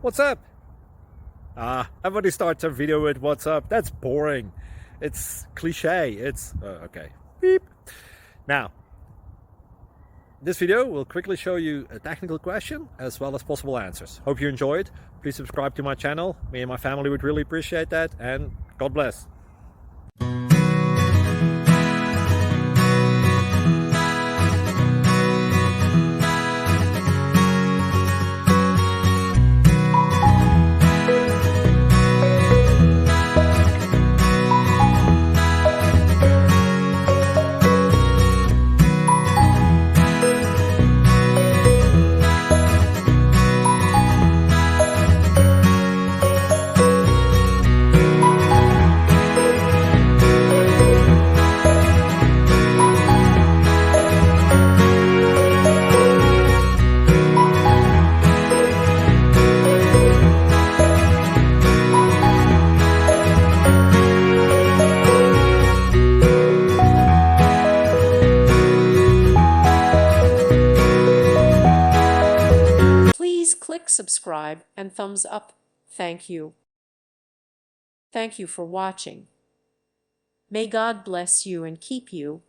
What's up? Everybody starts a video with what's up. That's boring. It's cliche. It's okay. Beep. Now, this video will quickly show you a technical question as well as possible answers. Hope you enjoyed. Please subscribe to my channel. Me and my family would really appreciate that, and God bless. Please click subscribe and thumbs up. Thank you. Thank you for watching. May God bless you and keep you.